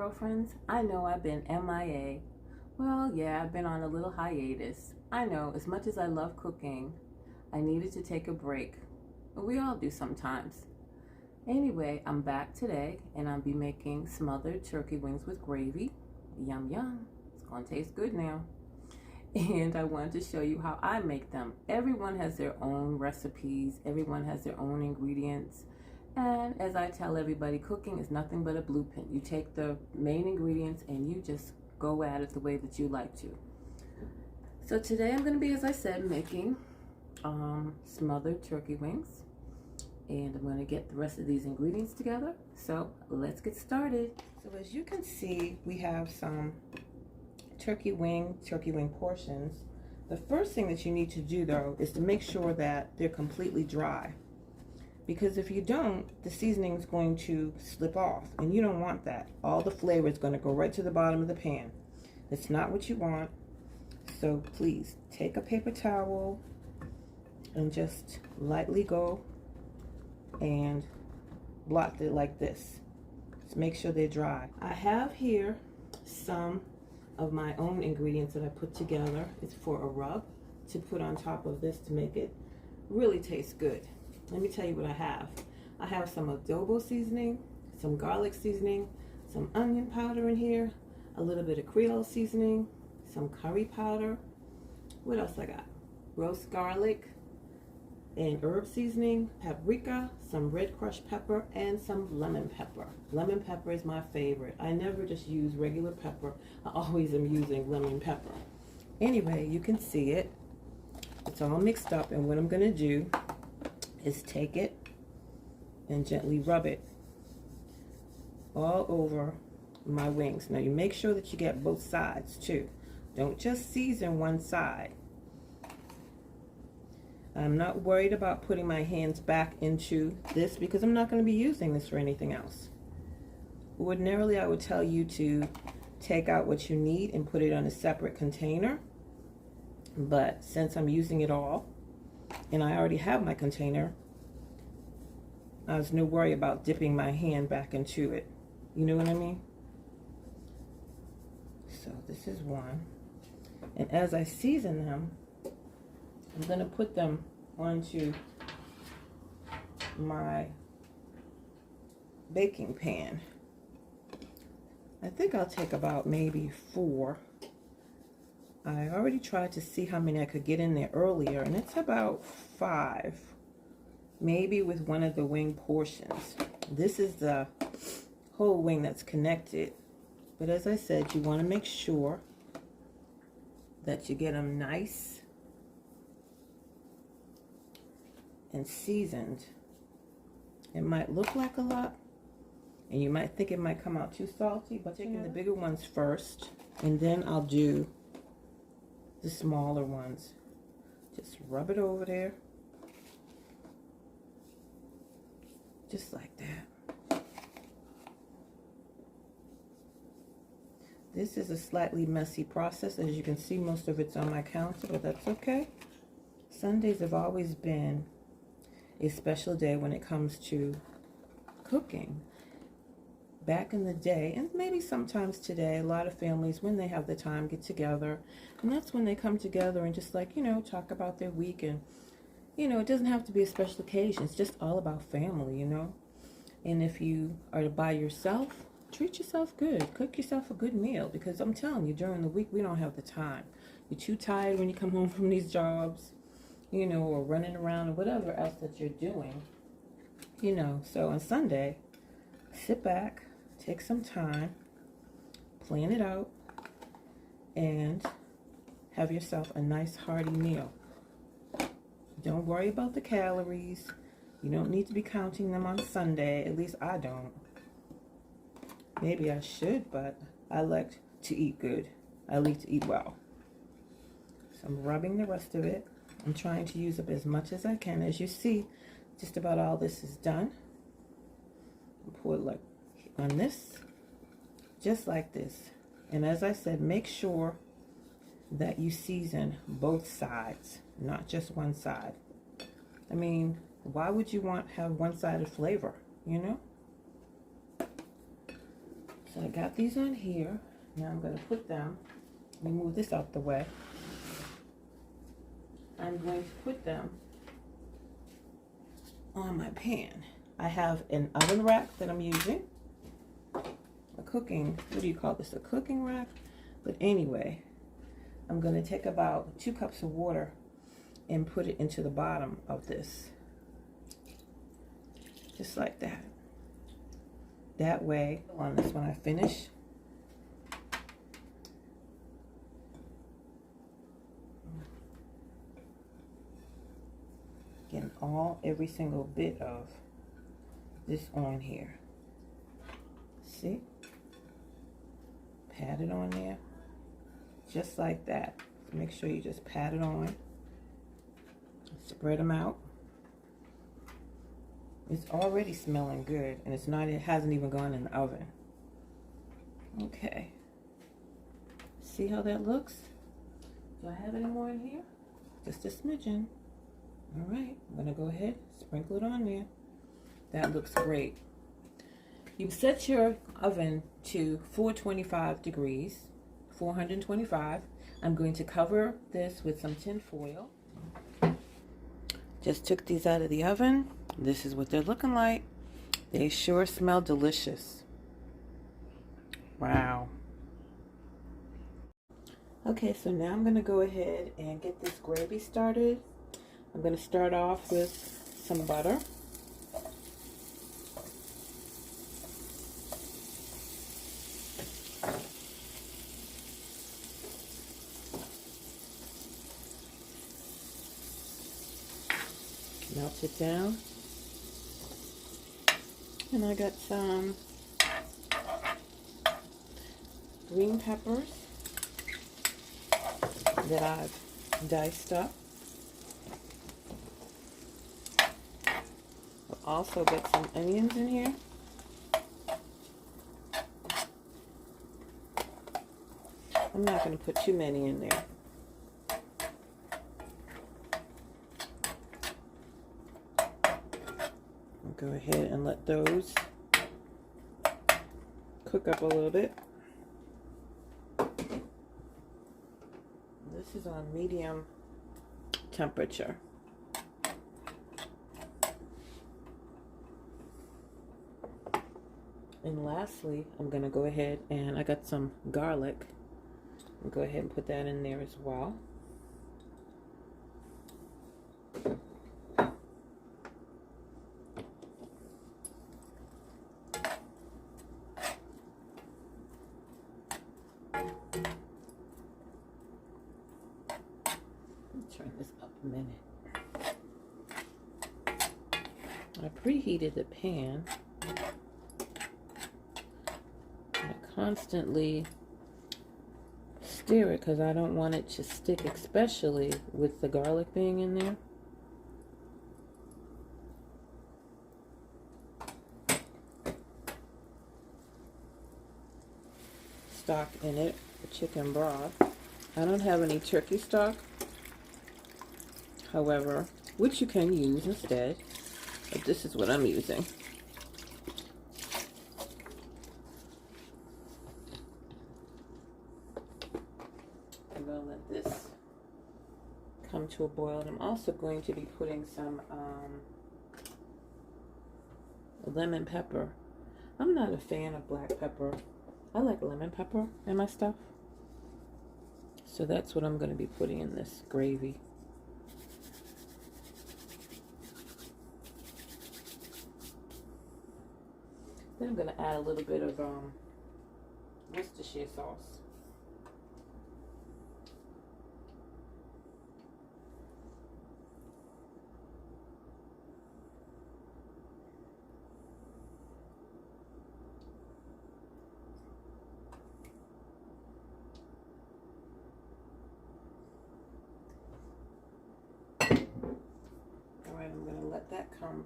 girlfriends. I know I've been MIA. Well, yeah, I've been on a little hiatus. I know, as much as I love cooking, I needed to take a break. But we all do sometimes. Anyway, I'm back today and I'll be making smothered turkey wings with gravy. Yum, yum. It's gonna taste good now. And I wanted to show you how I make them. Everyone has their own recipes. Everyone has their own ingredients. And as I tell everybody, cooking is nothing but a blueprint. You take the main ingredients and you just go at it the way that you like to. So today I'm going to be, as I said, making smothered turkey wings. And I'm going to get the rest of these ingredients together. So let's get started. So as you can see, we have some turkey wing portions. The first thing that you need to do though is to make sure that they're completely dry. Because if you don't, the seasoning is going to slip off, and you don't want that. All the flavor is going to go right to the bottom of the pan. That's not what you want. So please take a paper towel and just lightly go and blot it like this. Just make sure they're dry. I have here some of my own ingredients that I put together. It's for a rub to put on top of this to make it really taste good. Let me tell you what I have. I have some adobo seasoning, some garlic seasoning, some onion powder in here, a little bit of Creole seasoning, some curry powder. What else I got? Roast garlic and herb seasoning, paprika, some red crushed pepper, and some lemon pepper. Lemon pepper is my favorite. I never just use regular pepper. I always am using lemon pepper. Anyway, you can see it. It's all mixed up, and what I'm going to do is take it and gently rub it all over my wings. Now you make sure that you get both sides too. Don't just season one side. I'm not worried about putting my hands back into this because I'm not going to be using this for anything else. Ordinarily, I would tell you to take out what you need and put it on a separate container. But since I'm using it all, and I already have my container, I was no worry about dipping my hand back into it. You know what I mean? So this is one. And as I season them, I'm going to put them onto my baking pan. I think I'll take about maybe 4. I already tried to see how many I could get in there earlier, and it's about 5, maybe with one of the wing portions. This is the whole wing that's connected, but as I said, you want to make sure that you get them nice and seasoned. It might look like a lot, and you might think it might come out too salty, but taking the bigger ones first, and then I'll do the smaller ones. Just rub it over there. Just like that. This is a slightly messy process. As you can see, most of it's on my counter, but that's okay. Sundays have always been a special day when it comes to cooking. Back in the day, and maybe sometimes today, a lot of families, when they have the time, get together, and that's when they come together and just, like, you know, talk about their week. And you know, it doesn't have to be a special occasion. It's just all about family, you know. And if you are by yourself, treat yourself good. Cook yourself a good meal, because I'm telling you, during the week we don't have the time. You're too tired when you come home from these jobs, you know, or running around or whatever else that you're doing, you know. So on Sunday, sit back, take some time, plan it out, and have yourself a nice hearty meal. Don't worry about the calories. You don't need to be counting them on Sunday. At least I don't. Maybe I should, but I like to eat good. I like to eat well. So I'm rubbing the rest of it. I'm trying to use up as much as I can. As you see, just about all this is done. Pour it like on this, just like this. And as I said, make sure that you season both sides, not just one side. I mean, why would you have one-sided flavor, you know? So I got these on here. Now I'm going to put them, let me move this out the way. I'm going to put them on my pan. I have an oven rack that I'm using. A cooking, what do you call this? A cooking rack? But anyway, I'm going to take about 2 cups of water and put it into the bottom of this. Just like that. That way, on this when I finish, getting every single bit of this on here. See? Pat it on there. Just like that. Make sure you just pat it on. Spread them out. It's already smelling good, and it hasn't even gone in the oven. Okay. See how that looks? Do I have any more in here? Just a smidgen. All right, I'm gonna go ahead, sprinkle it on there. That looks great. You set your oven to 425 degrees, 425. I'm going to cover this with some tin foil. Just took these out of the oven. This is what they're looking like. They sure smell delicious. Wow. Okay, so now I'm going to go ahead and get this gravy started. I'm going to start off with some butter. Melt it down. And I got some green peppers that I've diced up. I've also got some onions in here. I'm not going to put too many in there. I'll go ahead and let those cook up a little bit. This is on medium temperature. And lastly, I'm going to go ahead and I got some garlic. I'll go ahead and put that in there as well. Turn this up a minute. I preheated the pan. I constantly stir it because I don't want it to stick, especially with the garlic being in there. Stock in it, the chicken broth. I don't have any turkey stock, however, which you can use instead, but this is what I'm using. I'm going to let this come to a boil, and I'm also going to be putting some lemon pepper. I'm not a fan of black pepper. I like lemon pepper in my stuff. So that's what I'm going to be putting in this gravy. Then I'm going to add a little bit of Worcestershire sauce. Alright, I'm going to let that come.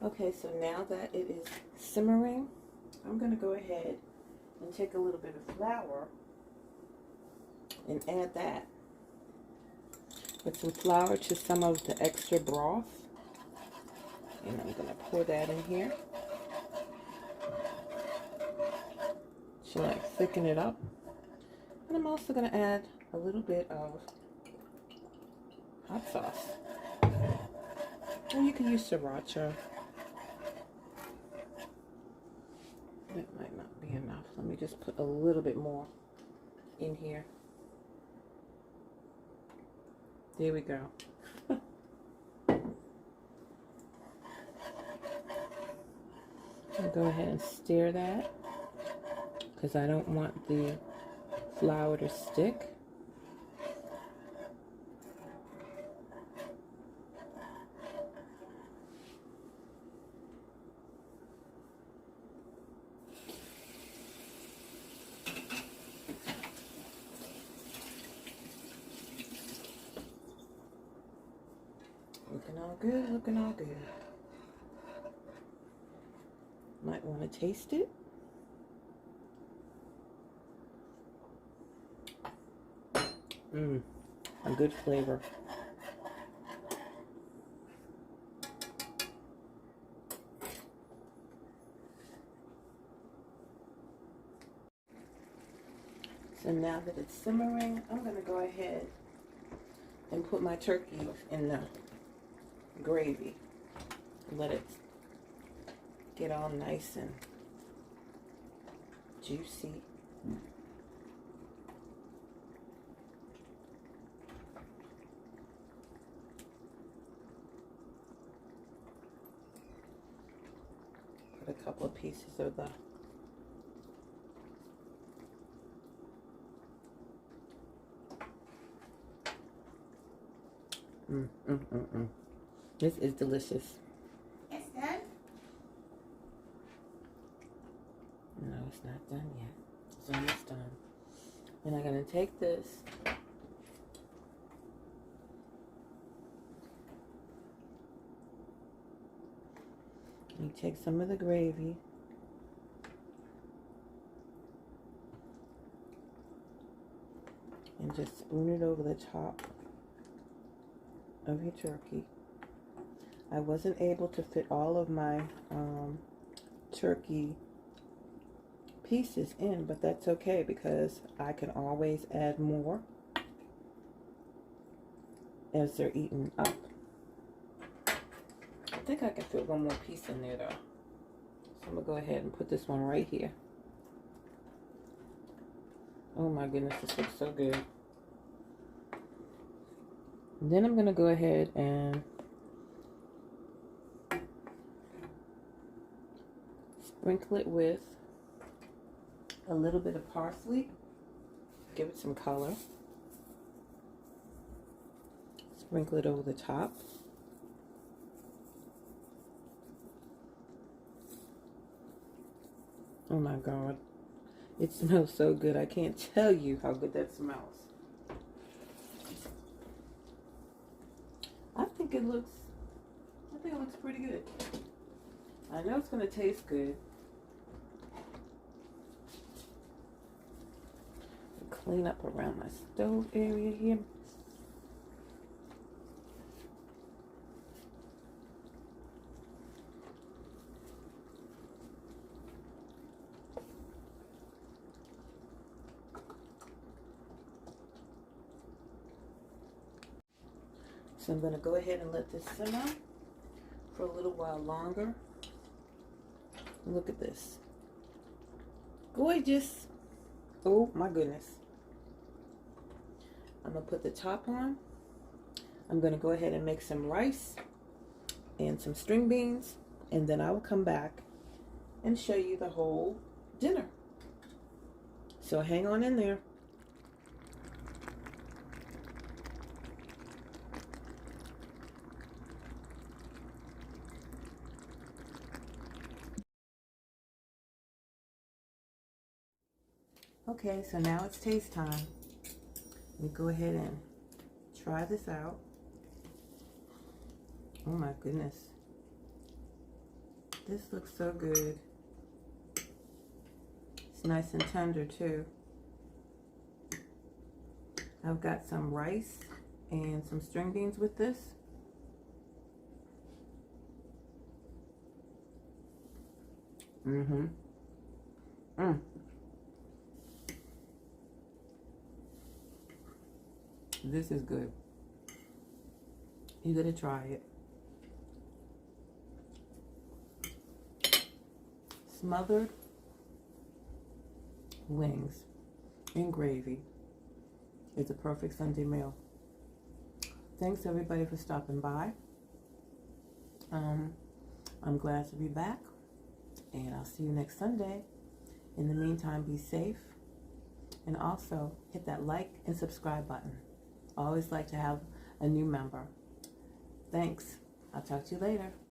Okay, so now that it is simmering, I'm going to go ahead and take a little bit of flour and add that. Put some flour to some of the extra broth, and I'm going to pour that in here. to like thicken it up. And I'm also going to add a little bit of hot sauce. Or you can use sriracha. That might not be enough. Let me just put a little bit more in here. There we go. I'll go ahead and stir that because I don't want the flour to stick. Looking all good, looking all good. Might want to taste it. A good flavor. So now that it's simmering, I'm going to go ahead and put my turkey in the gravy. Let it get all nice and juicy. Put a couple of pieces of the This is delicious. It's done? No, it's not done yet. It's almost done. And I'm going to take this and take some of the gravy and just spoon it over the top of your turkey. I wasn't able to fit all of my turkey pieces in, but that's okay because I can always add more as they're eaten up. I think I can fit one more piece in there though. So I'm gonna go ahead and put this one right here. Oh my goodness, this looks so good. And then I'm gonna go ahead and sprinkle it with a little bit of parsley. Give it some color. Sprinkle it over the top. Oh my God. It smells so good. I can't tell you how good that smells. I think it looks pretty good. I know it's going to taste good. Clean up around my stove area here. So I'm going to go ahead and let this simmer for a little while longer. Look at this. Gorgeous. Oh my goodness. I'm going to put the top on. I'm going to go ahead and make some rice and some string beans, and then I will come back and show you the whole dinner. So hang on in there. Okay, so now it's taste time. Let me go ahead and try this out. Oh my goodness. This looks so good. It's nice and tender too. I've got some rice and some string beans with this. This is good. You gotta try it. Smothered wings and gravy is a perfect Sunday meal. Thanks everybody for stopping by. I'm glad to be back, and I'll see you next Sunday. In the meantime, be safe, and also hit that like and subscribe button. I always like to have a new member. Thanks. I'll talk to you later.